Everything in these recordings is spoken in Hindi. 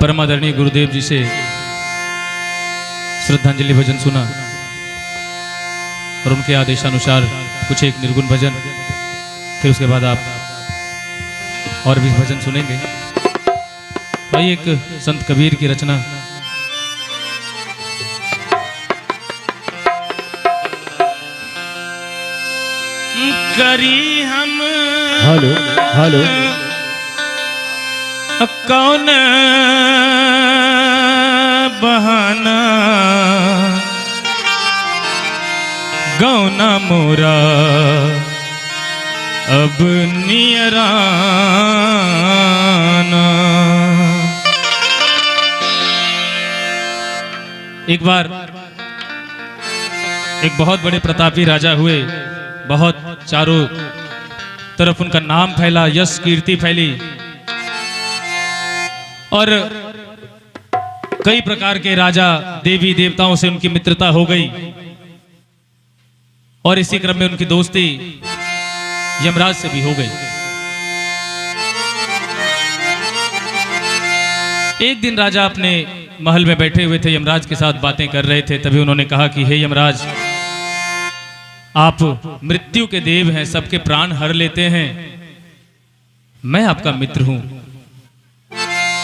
परमादरणीय गुरुदेव जी से श्रद्धांजलि भजन सुना और उनके आदेशानुसार कुछ एक निर्गुण भजन, फिर उसके बाद आप और भी भजन सुनेंगे। भाई एक संत कबीर की रचना, करी हम हेलो हेलो कौन बहाना गौना मोरा अब नियराना। एक बार एक बहुत बड़े प्रतापी राजा हुए, बहुत चारों तरफ उनका नाम फैला, यश कीर्ति फैली और कई प्रकार के राजा देवी देवताओं से उनकी मित्रता हो गई और इसी क्रम में उनकी दोस्ती यमराज से भी हो गई। एक दिन राजा अपने महल में बैठे हुए थे, यमराज के साथ बातें कर रहे थे। तभी उन्होंने कहा कि हे यमराज, आप मृत्यु के देव हैं, सबके प्राण हर लेते हैं, मैं आपका मित्र हूं,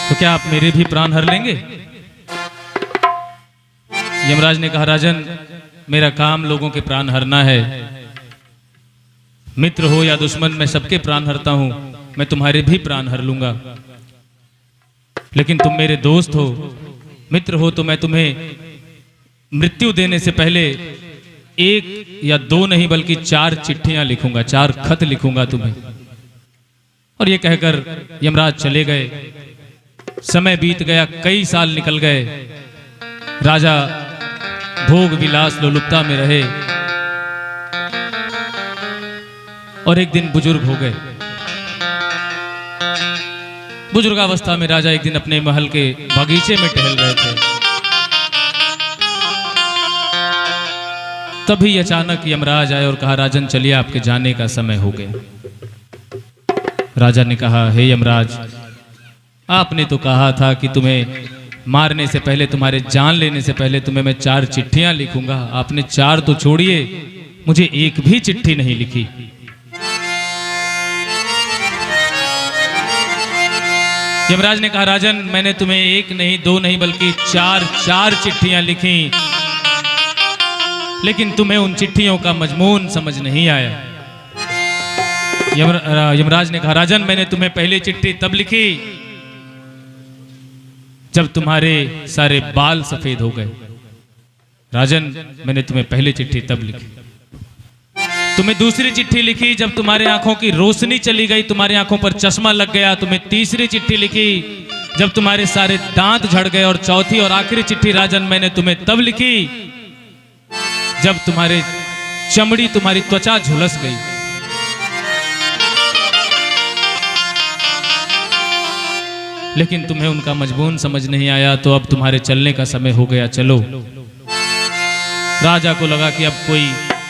तो क्या आप मेरे भी प्राण हर लेंगे? यमराज ने कहा, राजन, मेरा काम लोगों के प्राण हरना है, मित्र हो या दुश्मन, मैं सबके प्राण हरता हूं, मैं तुम्हारे भी प्राण हर लूंगा, लेकिन तुम मेरे दोस्त हो, मित्र हो, तो मैं तुम्हें मृत्यु देने से पहले एक या दो नहीं बल्कि 4 चिट्ठियां लिखूंगा, 4 खत लिखूंगा तुम्हें। और ये कहकर यमराज चले गए। समय बीत गया, कई साल निकल गए, राजा भोग विलास लोलुपता में रहे और एक दिन बुजुर्ग हो गए। बुजुर्गावस्था में राजा एक दिन अपने महल के बगीचे में टहल रहे थे। तभी अचानक यमराज आए और कहा, राजन चलिए, आपके जाने का समय हो गया। राजा ने कहा, हे यमराज, आपने तो कहा था कि तुम्हें मारने से पहले, तुम्हारे जान लेने से पहले तुम्हें मैं 4 चिट्ठियां लिखूंगा। आपने 4 तो छोड़िए, मुझे एक भी चिट्ठी नहीं लिखी। यमराज ने कहा, राजन, मैंने तुम्हें एक नहीं, दो नहीं बल्कि 4 चिट्ठियां लिखी, लेकिन तुम्हें उन चिट्ठियों का मजमून समझ नहीं आया। यमराज ने कहा, राजन, मैंने तुम्हें पहली चिट्ठी तब लिखी जब तुम्हारे सारे बाल सफेद हो गए। राजन, मैंने तुम्हें पहली चिट्ठी तब लिखी। तुम्हें दूसरी चिट्ठी लिखी जब तुम्हारे आंखों की रोशनी चली गई, तुम्हारी आंखों पर चश्मा लग गया। तुम्हें तीसरी चिट्ठी लिखी जब तुम्हारे सारे दांत झड़ गए। और चौथी और आखिरी चिट्ठी राजन, मैंने तुम्हें तब लिखी जब तुम्हारे चमड़ी, तुम्हारी त्वचा झुलस गई। लेकिन तुम्हें उनका मजबून समझ नहीं आया, तो अब तुम्हारे चलने का समय हो गया, चलो। राजा को लगा कि अब कोई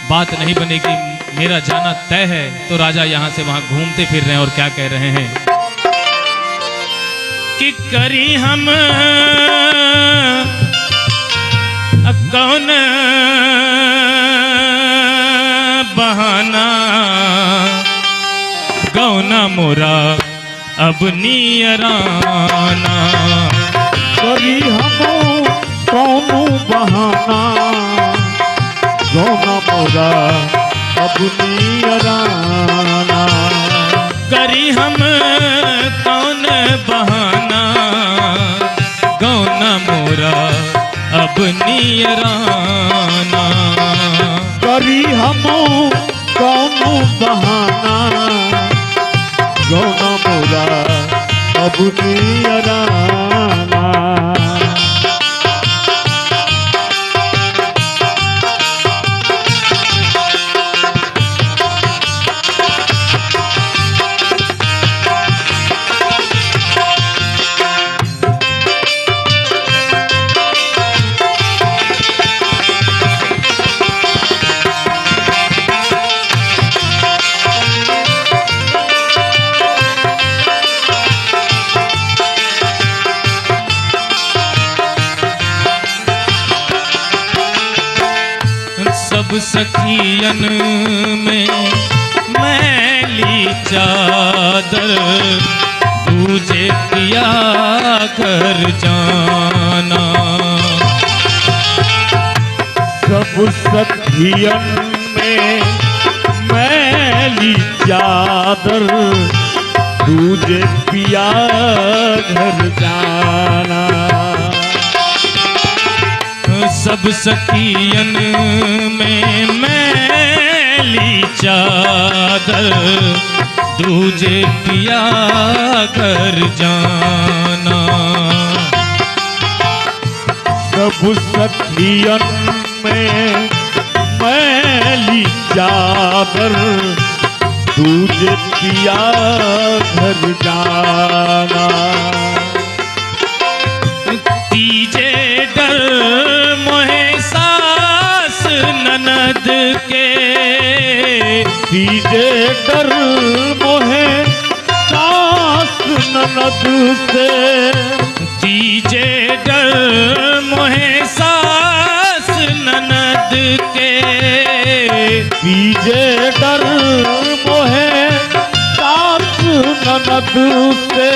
बात नहीं बनेगी, मेरा जाना तय है। तो राजा यहां से वहां घूमते फिर रहे हैं और क्या कह रहे हैं कि करी हम कौन बहाना गौना मोरा अब नियराना। करी हम कौन बहाना गौना मोरा अब नियराना। करी हम कौन बहाना गौना मोरा अब नियराना। करी हम कौन बहाना गौना मोरा अब नियराना। सखियन में मैली चादर तुझे किया घर जाना। सब सखियन में मैली चादर तुझे पिया घर जाना। सब सखियन में मैली चादर तुझे पिया घर जाना। सब सखियन में मैली चादर तुझे पिया घर जाना। तीजे डर मोहे सास ननद के, तीजे डर मोहे सास ननद से। तीजे डर मोहे सास ननद के, तीजे डर मोहे सास ननद से।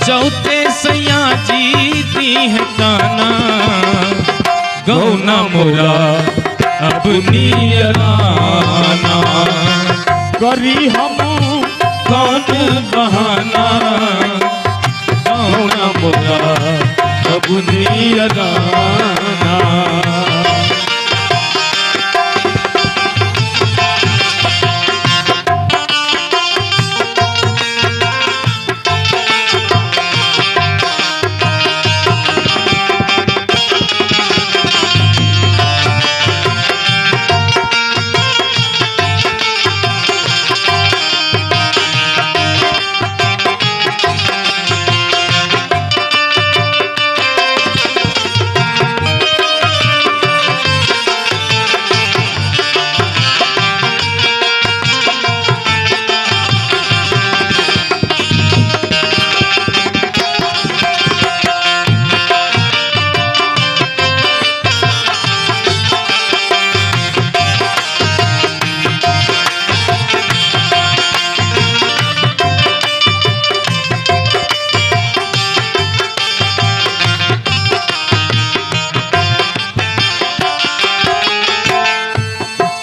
चौथे सैया जीती है काना, गौना मोरा अपनी राना। करी हम कौन बहाना, गौना मोरा अपनी राना।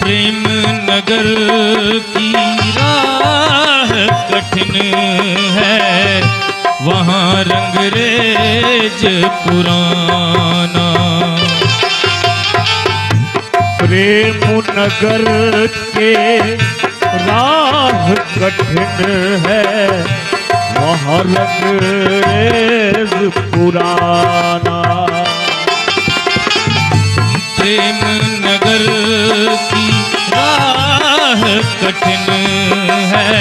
प्रेम नगर की राह कठिन है, वहाँ रंगरेज पुराना। प्रेम नगर के राह कठिन है, वहाँ रंगरेज पुराना। प्रेम नगर की राह कठिन है,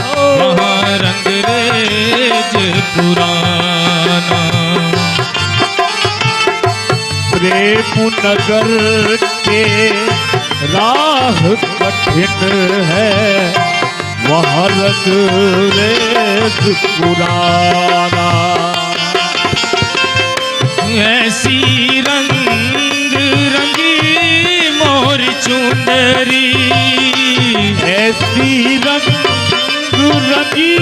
वहाँ रंगरेज पुराना। प्रेम नगर के राह कठिन है, वहाँ रंगरेज पुराना। ऐसी रंग रंगी मोर चुंदरी, ऐसी रंग रंगी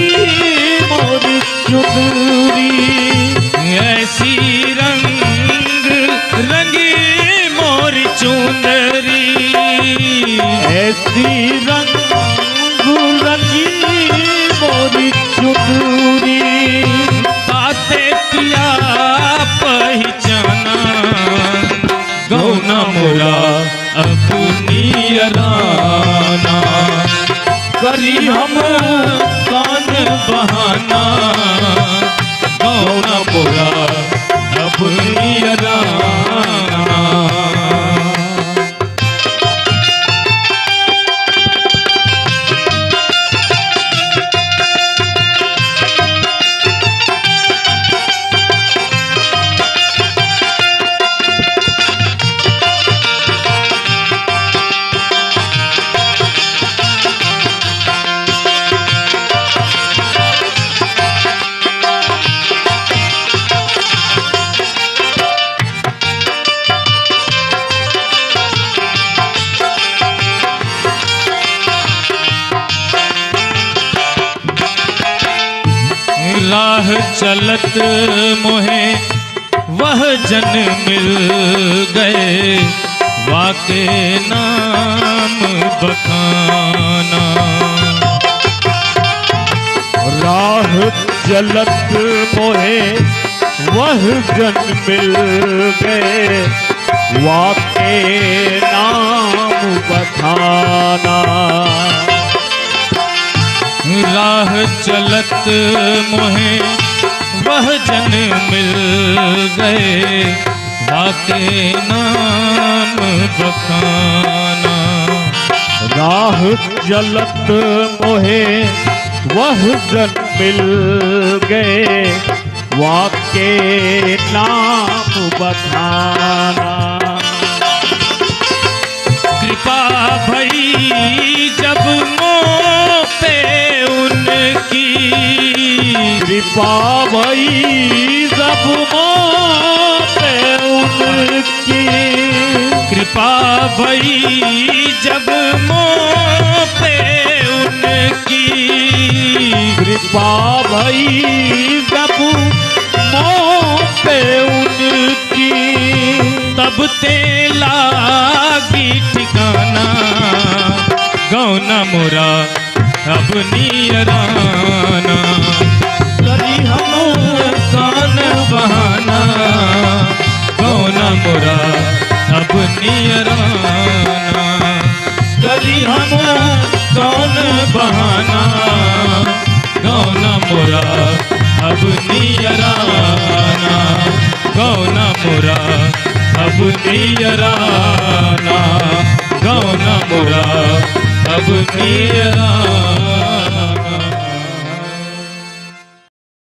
मोर चुंदरी। ऐसी रंग रंगी मोर चुंदरी। ऐसी रंग रंगी मोर चुंदरी। ताते पिया पहचाना, गौना मोरा अपनी राना। करी हम कौन बहाना, गौना मोरा अपनी राना। चलत मोहे वह जन मिल गए, वाके नाम बखाना। राह चलत मोहे वह जन मिल गए, वाके नाम बखाना। राह चलत मोहे वह जन मिल गए, वाके नाम बखाना। राह चलत मोहे वह जन मिल गए, वाके नाम बखाना। कृपा भई जब मोह पे उनकी, कृपा भई जब मोह पे उनकी, कृपा भई जब मोह पे उनकी, कृपा भई जब मोह पे उनकी, तब ते लागी ठिकाना। गौना मोरा अब नियराना, करी हम कान बहाना। गौना मोरा अब नियराना, करी हम कौन बहाना। गौना मोरा अब नियराना, गौना मोरा अब नियराना, गौना मोरा अब नियराना।